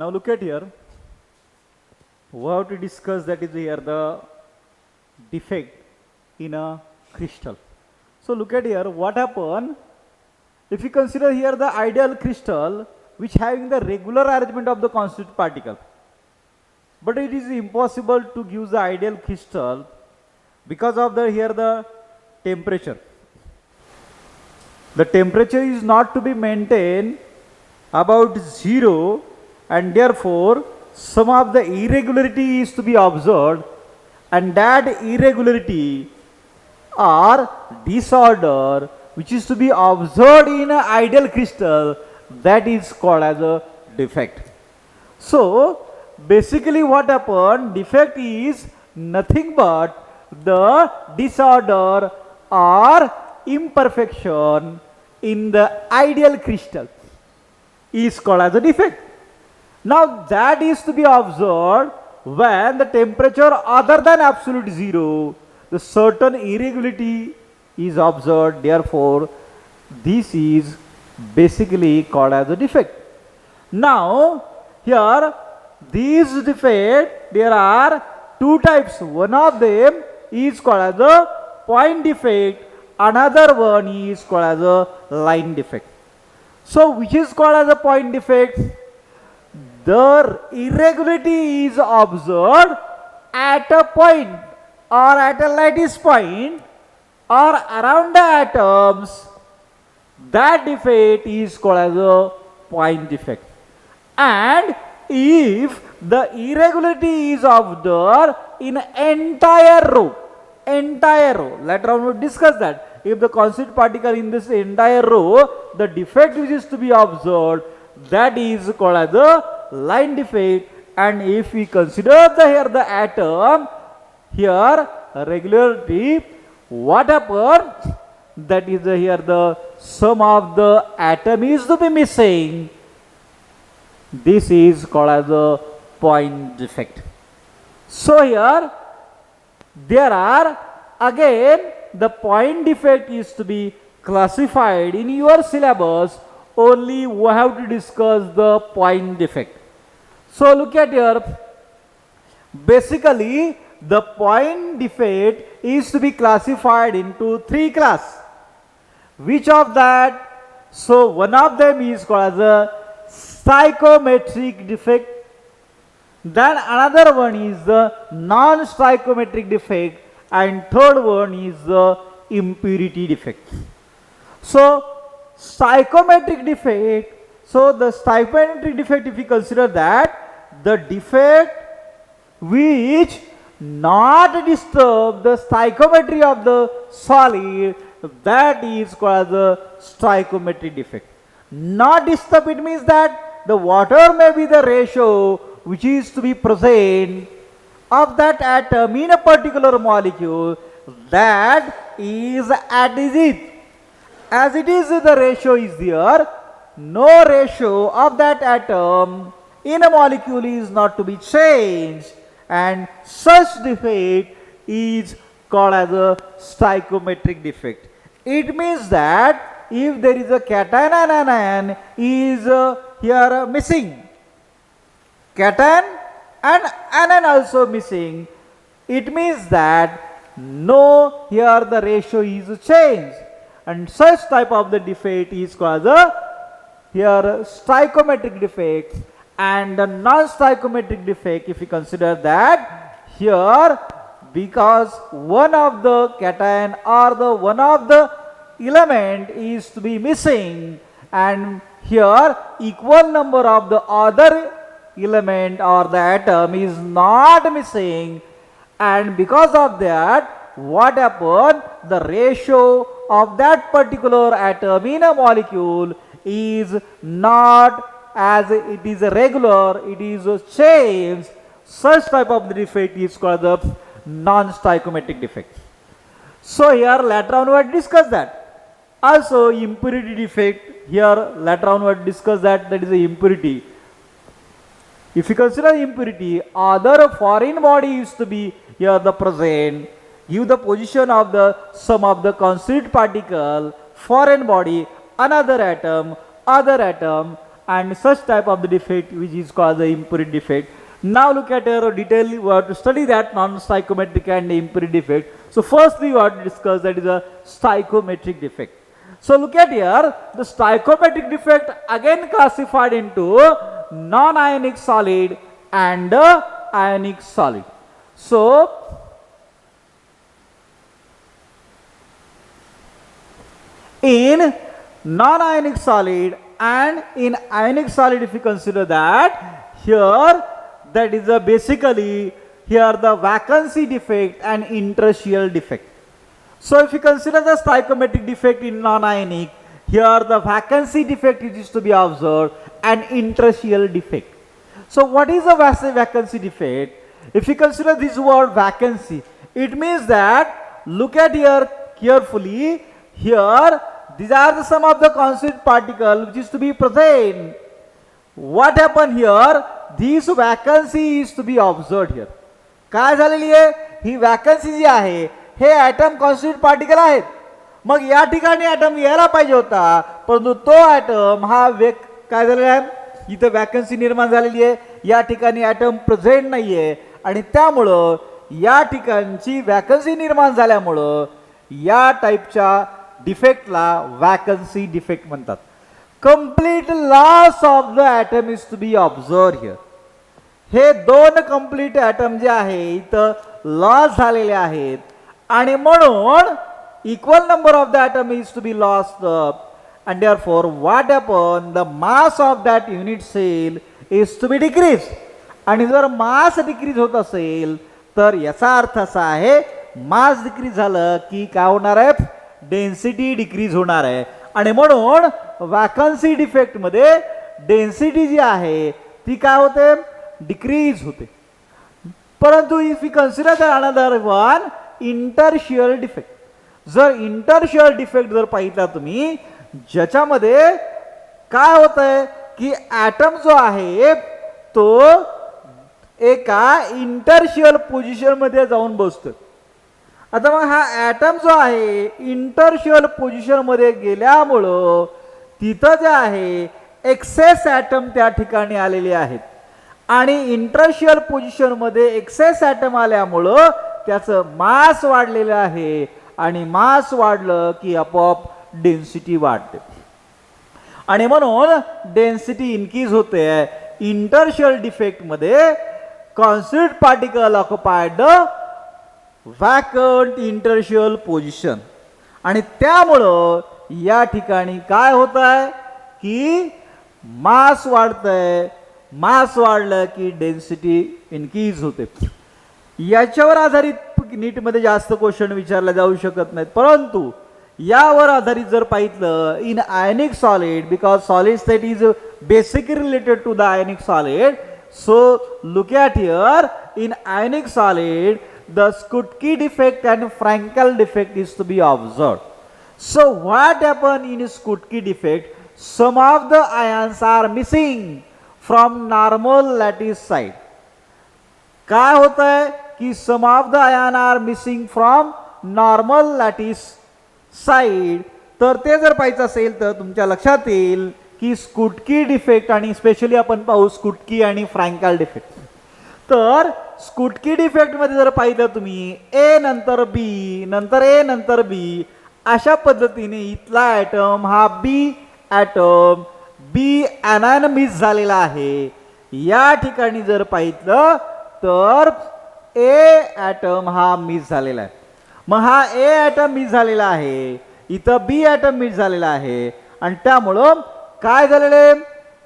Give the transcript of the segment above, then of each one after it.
Now look at here. We have to discuss that is here the defect in a crystal. So look at here what happened if you consider here the ideal crystal which having the regular arrangement of the constituent particle. But it is impossible to give the ideal crystal because of the here the temperature. The temperature is not to be maintained about 0 and therefore some of the irregularity is to be observed, and that irregularity or disorder which is to be observed in an ideal crystal, that is called as a defect. So basically what happened, defect is nothing but the disorder or imperfection in the ideal crystal is called as a defect. Now that is to be observed when the temperature other than absolute 0, the certain irregularity is observed, therefore this is basically called as a defect. Now here these defect, there are two types. One of them is called as a point defect, another one is called as a line defect. So which is called as a point defect? The irregularity is observed at a point or at a lattice point or around the atoms. That defect is called as a point defect. And if the irregularity is observed in entire row, later on we will discuss that. If the constituent particle in this entire row, the defect which is to be observed, that is called as a line defect. And if we consider here the atom, here regularity, what happened? That is here the sum of the atom is to be missing. This is called as a point defect. So here there are again the point defect is to be classified in your syllabus. Only we have to discuss the point defect. So look at here. Basically the point defect is to be classified into three classes. Which of that? So one of them is called as a stoichiometric defect. Then another one is the non-stoichiometric defect, and third one is the impurity defect. So stoichiometric defect, so the stoichiometric defect, if you consider that the defect which not disturb the stoichiometry of the solid, that is called as a stoichiometric defect. Not disturb, it means that the water may be the ratio which is to be present of that atom in a particular molecule, that is as it is the ratio is there, no ratio of that atom in a molecule is not to be changed, and such defect is called as a stoichiometric defect. It means that if there is a cation and anion is here missing, cation and anion also missing, it means that no, here the ratio is changed, and such type of the defect is called a here stoichiometric defect. And the non-stoichiometric defect, if you consider that here, because one of the cation or the one of the element is to be missing, and here equal number of the other element or the atom is not missing, and because of that what happened, the ratio of that particular atom in a molecule is not as it is a regular, it is a change. Such type of the defect is called the non-stoichiometric defect. So here later on we will discuss that. Also impurity defect, here later on we will discuss that is a impurity. If you consider impurity, other foreign body is to be here the present, give the position of the sum of the constituent particle, foreign body, another atom, other atom, and such type of the defect which is called the impurity defect. Now look at your detail, we have to study that non-stoichiometric and the impurity defect. So firstly we have to discuss that is a stoichiometric defect. So look at here, the stoichiometric defect again classified into non-ionic solid and ionic solid. So in non-ionic solid and in ionic solid, if you consider that, here that is basically here the vacancy defect and interstitial defect. So if you consider the stoichiometric defect in non-ionic, here the vacancy defect is to be observed and interstitial defect. So what is a vacancy defect? If you consider this word vacancy, it means that, look at here carefully, here these are the some of the constituent particle which is to be present. What happened here? This vacancy is to be observed here. काय झालेली आहे? ही vacancy जी आहे हे item constitute particle आहेत. मग या ठिकाणी item यायला पाहिजे होता, परंतु तो ॲटम हा काय झालेला आहे, इथं वॅकन्सी निर्माण झालेली आहे, या ठिकाणी ॲटम प्रेझेंट नाही आहे आणि त्यामुळं या ठिकाणची वॅकन्सी निर्माण झाल्यामुळं या टाईपच्या डिफेक्टला वॅकन्सी डिफेक्ट म्हणतात. Complete loss of the atom is to be observe here. हे दोन कंप्लीट ॲटम जे आहे इथं लॉस झालेले आहेत आणि म्हणून equal number of the atom is to be lost and therefore what happen, the mass of that unit cell is to be decreased. आणि जर मास डिक्रीज होत असेल तर याचा अर्थ असा आहे मास डिक्रीज झालं की काय होणार आहे, डेन्सिटी डिक्रीज होणार आहे आणि म्हणून वॅकन्सी डिफेक्ट मध्ये डेन्सिटी जी आहे ती काय होते, डिक्रीज होते. परंतु if you consider the another one interstitial defect, जर इंटरशियल डिफेक्ट जर पाहिला तुम्ही, ज्याच्यामध्ये काय होत आहे की ॲटम जो आहे तो एका इंटरशियल पोझिशन मध्ये जाऊन बसतो. आता मग हा ॲटम जो आहे इंटरशियल पोझिशन मध्ये गेल्यामुळं तिथं जे आहे एक्सेस ॲटम त्या ठिकाणी आलेले आहेत आणि इंटरशियल पोझिशन मध्ये एक्सेस ॲटम आल्यामुळं त्याचं मास वाढलेलं आहे आणि मास वाढलं की आपोआप डेन्सिटी वाढते आणि म्हणून डेन्सिटी इन्क्रीज होते. इंटरशियल डिफेक्ट मध्ये constitute particle occupied the vacant interstitial position आणि त्यामुळं या ठिकाणी काय होत आहे की मास वाढतंय, मास वाढलं की डेन्सिटी इन्क्रीज होते. याच्यावर आधारित नीटमध्ये जास्त क्वेश्चन विचारले जाऊ शकत नाहीत, परंतु यावर आधारित जर पाहितलं in ionic solid, because solid state is basically related to the ionic solid. So look at here, in ionic solid the Schottky defect and Frankel defect is to be observed. So what happen in Schottky defect? Some of the ions are missing from normal lattice side. काय होत आहे की some of the ion are missing from normal lattice side. तर ते जर पाहायचं असेल तर तुमच्या लक्षात येईल की स्कुटकी डिफेक्ट आणि स्पेशली आपण पाहू स्कुटकी आणि फ्रँकल डिफेक्ट. तर स्कुटकी डिफेक्ट मध्ये जर पाहिलं तुम्ही ए नंतर बी नंतर ए नंतर बी अशा पद्धतीने इथला ॲटम हा बी ॲटम बी ॲनायन मिस झालेला आहे. या ठिकाणी जर पाहिलं तर ए ॲटम हा मिस झालेला आहे. मग हा ए ॲटम मिस झालेला आहे, इथं बी ॲटम मिस झालेला आहे आणि त्यामुळं काय झालेलं आहे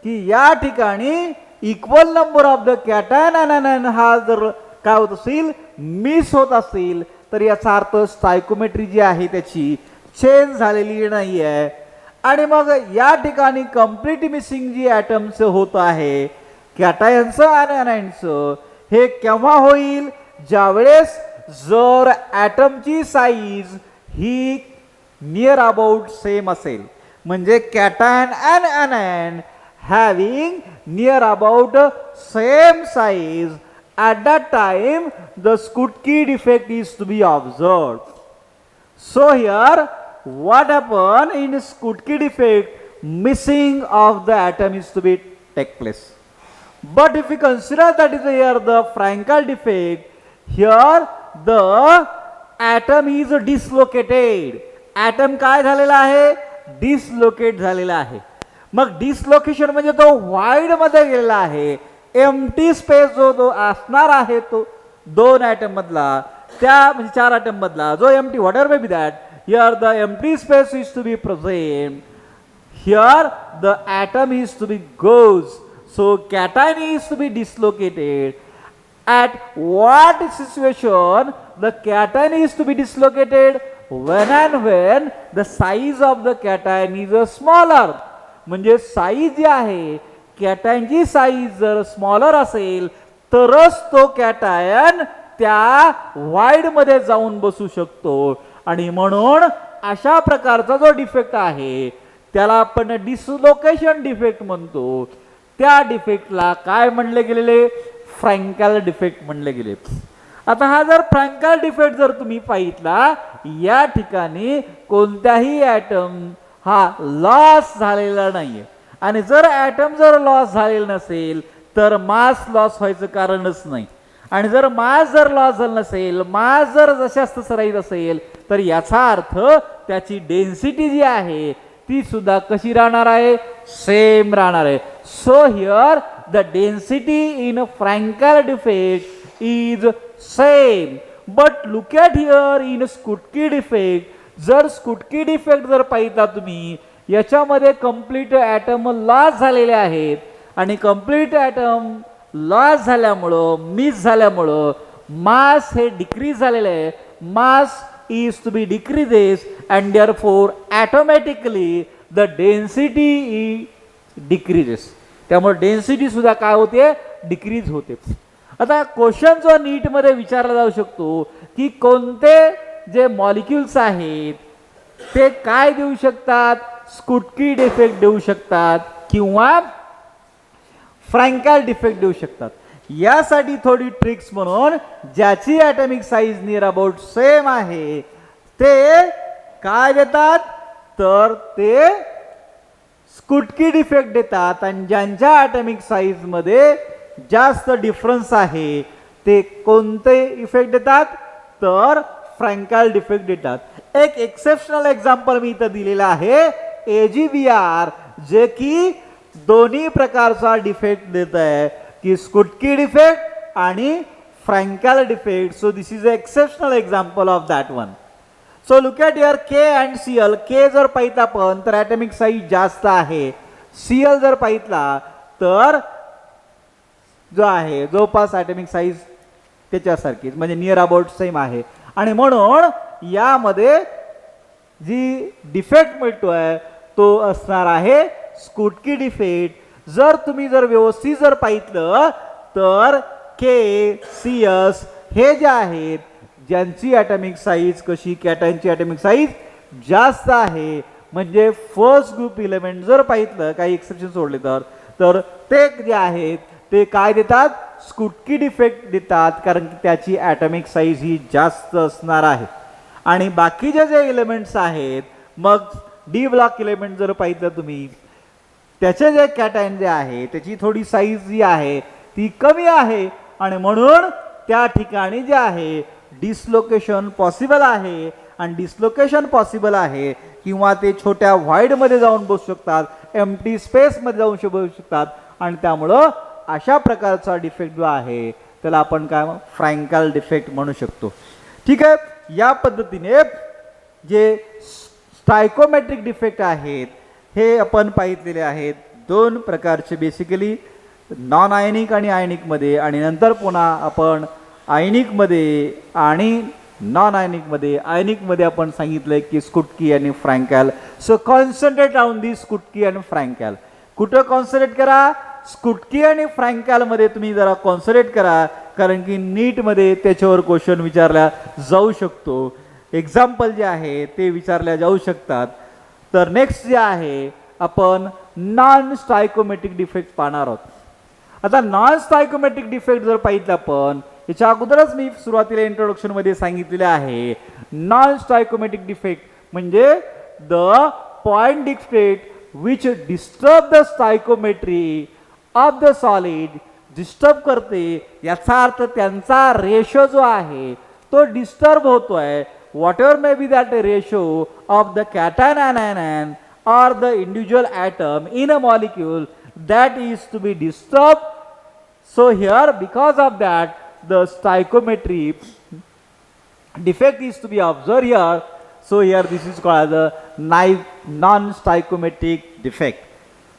की या ठिकाणी equal number of the cation anion हा जर काय होत असेल मिस होत असेल तर याचा अर्थ स्टायकोमेट्री जी आहे त्याची चेंज झालेली नाही आहे. आणि मग या ठिकाणी कंप्लीट मिसिंग जी ॲटमचं होत आहे कॅटायनचं आणि ॲनायनचं, हे केव्हा होईल, ज्यावेळेस जर ॲटमची साईज ही नियर अबाउट सेम असेल, म्हणजे cation and anion having near about same size, at that time the Schottky defect is to be observed. So here what happen in Schottky defect, missing of the atom is to be take place. But if we consider that is here the Frankel defect, here the atom is dislocated. Atom काय झालेला आहे? Dislocate झालेला आहे. मग dislocation म्हणजे तो wide मध्ये गेलेला आहे. एम्प्टी स्पेस जो असणार आहे तो दोन ॲटम मधला, त्या म्हणजे चार ॲटम मधला जो empty whatever may be that, here the empty space is to be present. Here the atom is to be goes, so cation is to be dislocated. At what situation the cation is to be dislocated? When and when the size of the cation is smaller. म्हणजे size जी आहे कॅटायनची size जर smaller असेल तरच तो cation त्या wide मध्ये जाऊन बसू शकतो. आणि म्हणून अशा प्रकारचा जो डिफेक्ट आहे त्याला आपण डिसलोकेशन डिफेक्ट म्हणतो. त्या डिफेक्टला काय म्हणले गेलेले? फ्रँकल डिफेक्ट म्हणले गेले. आता हा जर फ्रँकल डिफेक्ट जर तुम्ही पाहितला, या ठिकाणी कोणत्याही ॲटम हा लॉस झालेला नाहीये. आणि जर ॲटम जर लॉस झालेला नसेल तर मास लॉस व्हायचं कारणच नाही. आणि जर मास जर लॉस झालं नसेल, मास जर जशाच तसं राहील असेल, तर याचा अर्थ त्याची डेन्सिटी जी आहे ती सुद्धा कशी राहणार आहे? सेम राहणार आहे. So here the density in Frenkel defect is same. But look at here in Schottky defect. जर स्कुटकी डिफेक्ट जर पाहिला तुम्ही, याच्यामध्ये कंप्लीट ॲटम लॉस झालेले आहेत. आणि कंप्लीट ॲटम लॉस झाल्यामुळं, मिस झाल्यामुळं मास हे डिक्रीज झालेलं आहे. मास is to be decreases and therefore automatically the density decreases. त्यामुळे डेन्सिटी सुद्धा काय होते? डिक्रीज होते. आता क्वेश्चन जो नीट मध्ये विचारला जाऊ शकतो की कोणते जे मॉलिक्युल्स आहेत ते काय देऊ शकतात? स्कुटकी डिफेक्ट देऊ शकतात किंवा फ्रँकल डिफेक्ट देऊ शकतात. यासाठी थोडी ट्रिक्स म्हणून ज्याची atomic size near about same आहे ते काय देतात? तर ते स्कुटकी डिफेक्ट देतात. आणि ज्यांच्या ॲटॉमिक साईज मध्ये जास्त डिफरन्स आहे ते कोणते इफेक्ट देतात? तर फ्रँकल डिफेक्ट देतात. एक एक्सेप्शनल एक्झाम्पल मी इथं दिलेला आहे, AgBr, जे की दोन्ही प्रकारचा डिफेक्ट देत आहे की स्कुटकी डिफेक्ट आणि Frankl defect. So this is a exceptional example of that one. So look at your K and Cl. के जर पाहितला आपण तर ॲटॉमिक साईज जास्त आहे. Cl जर पाहितला तर जो आहे जवळपास ॲटॉमिक साईज त्याच्यासारखीच म्हणजे नियर अबाउट सेम आहे. आणि म्हणून यामध्ये जी डिफेक्ट मिळतोय तो असणार आहे स्कुटकी डिफेक्ट. जर तुम्ही जर व्यवस्थित जर पाहितलं तर के, CS हे जे आहेत ज्यांची ॲटॉमिक साईज कशी, कॅटायनची ॲटॉमिक साईज जास्त आहे, म्हणजे फर्स्ट ग्रुप इलेमेंट जर पाहितलं, काही एक्सेप्शन सोडले तर ते जे आहेत ते काय देतात? स्कुटकी डिफेक्ट देतात, कारण की त्याची ॲटॉमिक साईज ही जास्त असणार आहे. आणि बाकीचे जे एलिमेंट्स आहेत, मग डी ब्लॉक एलिमेंट जर पाहितलं तुम्ही, त्याचे जे कॅटायन जे आहे त्याची थोडी साईज जी आहे ती कमी आहे. आणि म्हणून त्या ठिकाणी जे आहे डिसलोकेशन पॉसिबल आहे. आणि डिसलोकेशन पॉसिबल आहे किंवा ते छोट्या व्हाईडमध्ये जाऊन बसू शकतात, एम्प्टी स्पेसमध्ये जाऊन बसू शकतात. आणि त्यामुळं अशा प्रकारचा डिफेक्ट जो आहे त्याला आपण काय फ्रँकल डिफेक्ट म्हणू शकतो. ठीक आहे. या पद्धतीने जे स्टायकोमेट्रिक डिफेक्ट आहेत हे आपण पाहितलेले आहेत. दोन प्रकारचे, बेसिकली नॉन आयनिक आणि आयनिकमध्ये, आणि नंतर पुन्हा आपण आयनिकमध्ये आणि नॉन आयनिकमध्ये. आयनिकमध्ये आपण सांगितलंय की स्कुटकी आणि Frenkel. So concentrate on the Schottky आणि फ्रँकल. कुठं कॉन्सन्ट्रेट करा? स्कुटकी आणि फ्रँकलमध्ये तुम्ही जरा कॉन्सन्ट्रेट करा, कारण की नीटमध्ये त्याच्यावर क्वेश्चन विचारला जाऊ शकतो. एक्झाम्पल जे आहे ते विचारल्या जाऊ शकतात. तर नेक्स्ट जे आहे आपण नॉन स्टायकोमेट्रिक डिफेक्ट पाहणार आहोत. आता नॉन स्टायकोमेट्रिक डिफेक्ट जर पाहितलं आपण, याच्या अगोदरच मी सुरुवातीला इंट्रोडक्शन मध्ये सांगितलेले आहे, नॉन स्टायकोमेट्रिक डिफेक्ट म्हणजे the point defect which disturb the stoichiometry of the solid, disturb करते, याचा अर्थ त्यांचा रेशो जो आहे तो डिस्टर्ब होतोय. What ever may be that ratio of the cation anion or the individual atom in a molecule, that is to be disturbed. So here, because of that, the stoichiometry defect is to be observed here. So here this is called as a non-stoichiometric defect.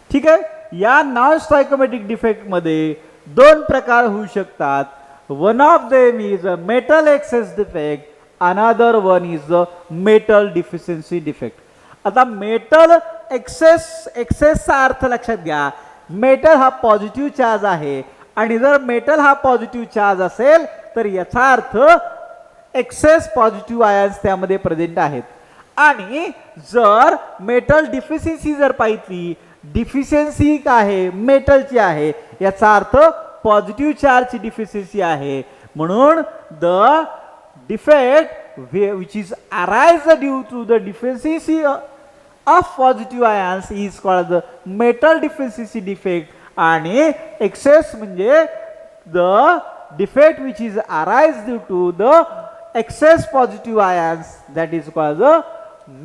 ठीक आहे. या non stoichiometric defect मध्ये दोन प्रकार होऊ शकतात. One of them is a metal excess defect, another one is a metal deficiency defect. आता metal एक्सेसचा अर्थ लक्षात घ्या. मेटल हा पॉझिटिव्ह चार्ज आहे आणि जर मेटल हा पॉझिटिव्ह चार्ज असेल तर याचा अर्थ एक्सेस पॉझिटिव्ह आयन्स त्यामध्ये प्रेझेंट आहेत. आणि जर मेटल डिफिशियन्सी जर पाहिली, डिफिशियन्सी काय आहे, मेटलची आहे, याचा अर्थ पॉझिटिव्ह चार्जची डिफिशियन्सी आहे. म्हणून the defect which is arise due to the deficiency of positive ions is called the metal deficiency defect. आणि एक्सेस म्हणजे the defect which is arise due to the excess positive ions, that is called the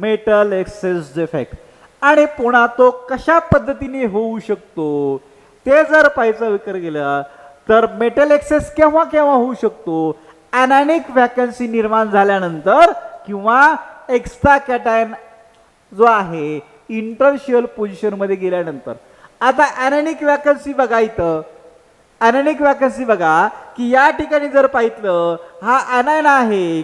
metal excess defect. आणि पुन्हा तो कशा पद्धतीने होऊ शकतो ते जर पाहायचं विचार केला तर मेटल एक्सेस केव्हा केव्हा होऊ शकतो. ॲनायनिक वॅकन्सी निर्माण झाल्यानंतर किंवा एक्स्ट्रा कॅटायन जो आहे इंटरशियल पोझिशन मध्ये गेल्यानंतर. आता ॲनायनिक वॅकन्सी बघा, इथं ॲनायनिक वॅकन्सी बघा की या ठिकाणी जर पाहितलं हा ॲनायन आहे,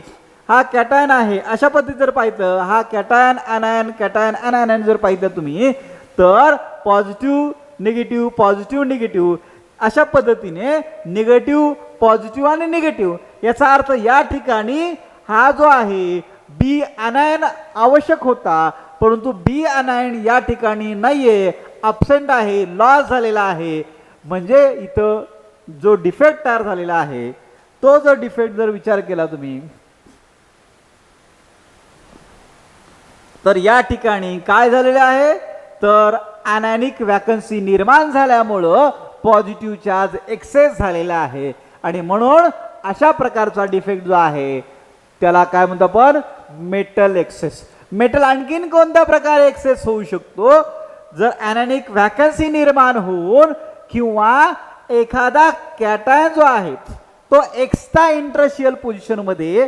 हा कॅटायन आहे, अशा पद्धतीने जर पाहिलं हा कॅटायन ॲनायन कॅटायन ॲनायन जर पाहिलं तुम्ही तर पॉझिटिव्ह निगेटिव्ह पॉझिटिव्ह निगेटिव्ह अशा पद्धतीने निगेटिव्ह पॉझिटिव्ह आणि निगेटिव्ह. याचा अर्थ या ठिकाणी हा जो आहे बी ॲनायन आवश्यक होता, परंतु बी ॲनायन या ठिकाणी नाहीये, अब्सेंट आहे, लॉस झालेला आहे. म्हणजे इथं जो डिफेक्ट तयार झालेला आहे तो जो डिफेक्ट जर विचार केला तुम्ही तर या ठिकाणी काय झालेलं आहे तर ॲनायनिक वॅकन्सी निर्माण झाल्यामुळं पॉझिटिव्ह चार्ज एक्सेस झालेला आहे. आणि म्हणून अशा प्रकारचा डिफेक्ट जो आहे त्याला काय म्हणतो आपण, मेटल एक्सेस. मेटल आणखीन कोणत्या प्रकारे एक्सेस होऊ शकतो, जर ॲनायनिक वॅकन्सी निर्माण होऊन किंवा एखादा कॅटायन जो आहे तो एक्स्ट्रा इंटरशियल पोझिशन मध्ये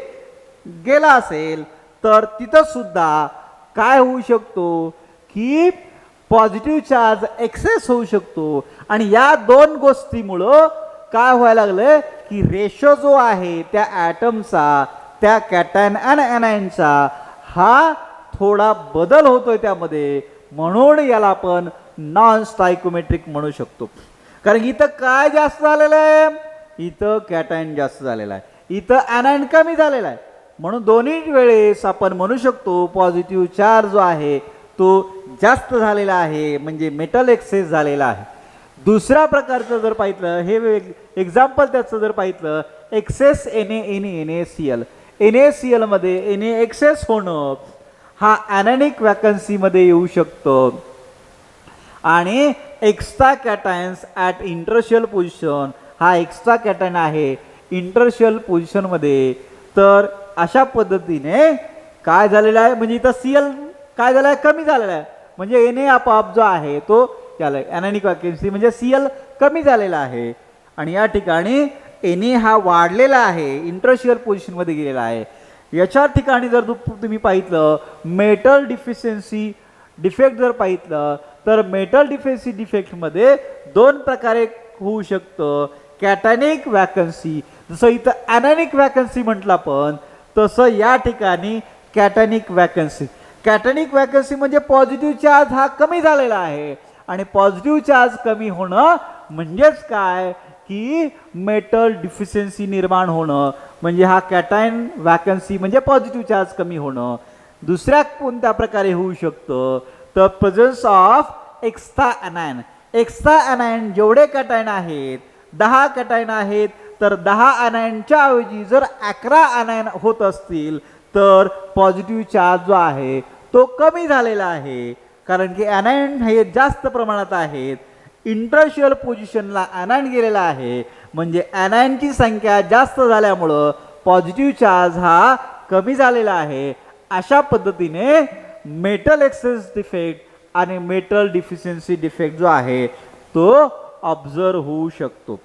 गेला असेल तर तिथं सुद्धा काय होऊ शकतो की पॉझिटिव्ह चार्ज एक्सेस होऊ शकतो. आणि या दोन गोष्टीमुळं काय व्हायला लागलं की रेशो जो आहे त्या ॲटमचा, त्या कॅटायन आणि ॲनायनचा हा थोडा बदल होतोय त्यामध्ये. म्हणून याला आपण नॉन स्टायकोमेट्रिक म्हणू शकतो. कारण इथं काय जास्त झालेलं आहे, इथं कॅटायन जास्त झालेला आहे, इथं ॲनायन कमी झालेला आहे. म्हणून दोन्ही वेळेस आपण म्हणू शकतो पॉझिटिव्ह चार्ज जो आहे तो जास्त झालेला आहे, म्हणजे मेटल एक्सेस झालेला आहे. दुसऱ्या प्रकारचं जर पाहितलं, हे एक्झाम्पल त्याचं जर पाहितलं, एक्सेस NaCl. NaCl मध्ये Na एक्सेस होणं हा ॲनायनिक वॅकन्सीमध्ये येऊ शकतं. आणि एक्स्ट्रा कॅटायन्स ॲट इंटरशियल पोझिशन, हा एक्स्ट्रा कॅटायन आहे इंटरशियल पोझिशनमध्ये. तर अशा पद्धतीने काय झालेलं आहे, म्हणजे इथं Cl काय झालं आहे, कमी झालेला आहे. म्हणजे Na आपोआप जो आहे तो त्याला ॲनायनिक वॅकन्सी म्हणजे Cl कमी झालेला आहे. आणि या ठिकाणी Na हा वाढलेला आहे, इंटरशियल पोझिशनमध्ये गेलेला आहे. याच्या ठिकाणी जर तुम्ही पाहितलं मेटल डिफिशियन्सी डिफेक्ट जर पाहितलं तर मेटल डिफिशियन्सी डिफेक्टमध्ये दोन प्रकारे होऊ शकतं. कॅटायनिक वॅकन्सी, जसं इथं ॲनायनिक वॅकन्सी म्हटलं आपण तसं या ठिकाणी कॅटायनिक वॅकन्सी. कॅटायनिक वॅकन्सी म्हणजे पॉझिटिव्ह चार्ज हा कमी झालेला आहे. आणि पॉझिटिव्ह चार्ज कमी होणं म्हणजेच काय की मेटल डिफिशियन्सी निर्माण होणं, म्हणजे हा कॅटायन वॅकन्सी म्हणजे पॉझिटिव्ह चार्ज कमी होणं. दुसऱ्या कोणत्या प्रकारे होऊ शकतं तर प्रेझन्स ऑफ एक्स्ट्रा ॲनायन. एक्स्ट्रा ॲनायन जेवढे कॅटायन आहेत 10 कॅटायन आहेत तर 10 ॲनायनच्या ऐवजी जर 11 ॲनायन होत असतील तर पॉझिटिव्ह चार्ज जो आहे तो कमी झालेला आहे. कारण की ॲनायन हे जास्त प्रमाणात आहेत. इंटरशियल पोझिशनला ॲनायन गेलेला आहे, म्हणजे ॲनायनची संख्या जास्त झाल्यामुळं पॉझिटिव्ह चार्ज हा कमी झालेला आहे. अशा पद्धतीने मेटल एक्सेस डिफेक्ट आणि मेटल डिफिशियन्सी डिफेक्ट जो आहे तो ऑब्झर्व होऊ शकतो.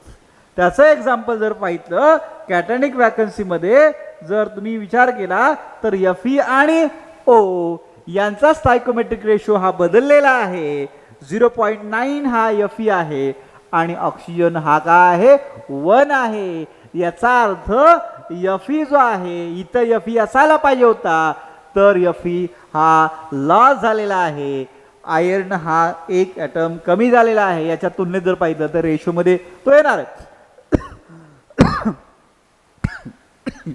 त्याचं एक्झाम्पल जर पाहिलं कॅटॅनिक वॅकन्सीमध्ये जर तुम्ही विचार केला तर Fe आणि O यांचा स्टायकोमेट्रिक रेशो हा बदललेला आहे. 0.9 हा Fe आहे आणि ऑक्सिजन हा काय आहे 1 आहे. याचा अर्थ Fe जो आहे इथं Fe असायला पाहिजे होता, तर Fe हा लॉस झालेला आहे. आयर्न हा एक ॲटम कमी झालेला आहे. याच्या तुलनेत जर पाहिलं तर रेशोमध्ये तो येणार आहे.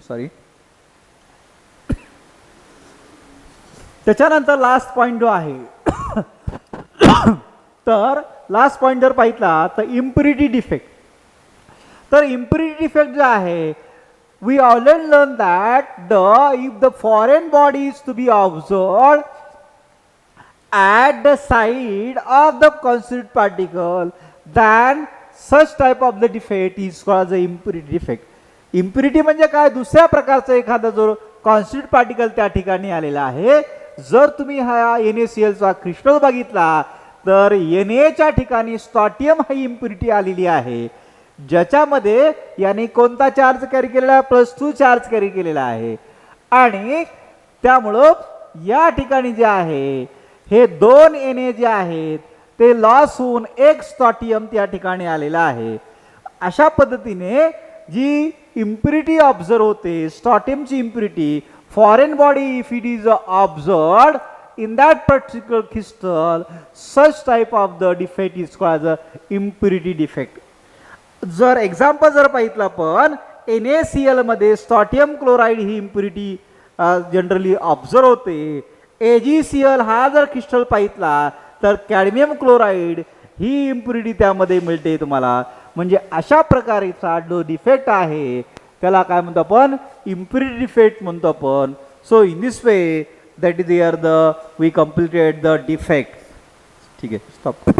सॉरी. त्याच्यानंतर लास्ट पॉइंट जो आहे तर लास्ट पॉइंट जर पाहितला तर इम्प्युरिटी डिफेक्ट. तर इम्प्युरिटी डिफेक्ट जो आहे we already learn that if the foreign body is to be observed at the side of the constituent particle, then such type of the defect is called the impurity defect. Impurity म्हणजे काय, दुसऱ्या प्रकारचा एखादा जो constitute particle त्या ठिकाणी आलेला आहे. जर तुम्ही हा NaCl चा क्रिस्टल बघितला तर Na च्या ठिकाणी स्टॉटियम ही इम्प्युरिटी आलेली आहे, ज्याच्यामध्ये याने कोणता चार्ज कॅरी केलेला आहे +2 चार्ज कॅरी केलेला आहे. आणि त्यामुळं या ठिकाणी जे आहे हे 2 Na जे आहेत ते लॉस होऊन एक स्टॉटियम त्या ठिकाणी आलेला आहे. अशा पद्धतीने जी इम्प्युरिटी ऑब्झर्व होते स्टॉटियमची impurity foreign body if it is observed in that particular crystal such type of the defect is called as a impurity defect. जर एक्झाम्पल जर पाहितलं आपण NaCl मध्ये स्टॉटियम क्लोराईड ही इम्प्युरिटी जनरली ऑब्झर्व होते. AgCl हा जर crystal पाहितला तर कॅडमियम क्लोराईड ही impurity त्यामध्ये मिळते तुम्हाला. म्हणजे अशा प्रकारचा जो डिफेक्ट आहे त्याला काय म्हणतो आपण इम्प्युरिटी डिफेक्ट म्हणतो आपण. So in this way that is here we completed the defect. ठीक आहे, stop.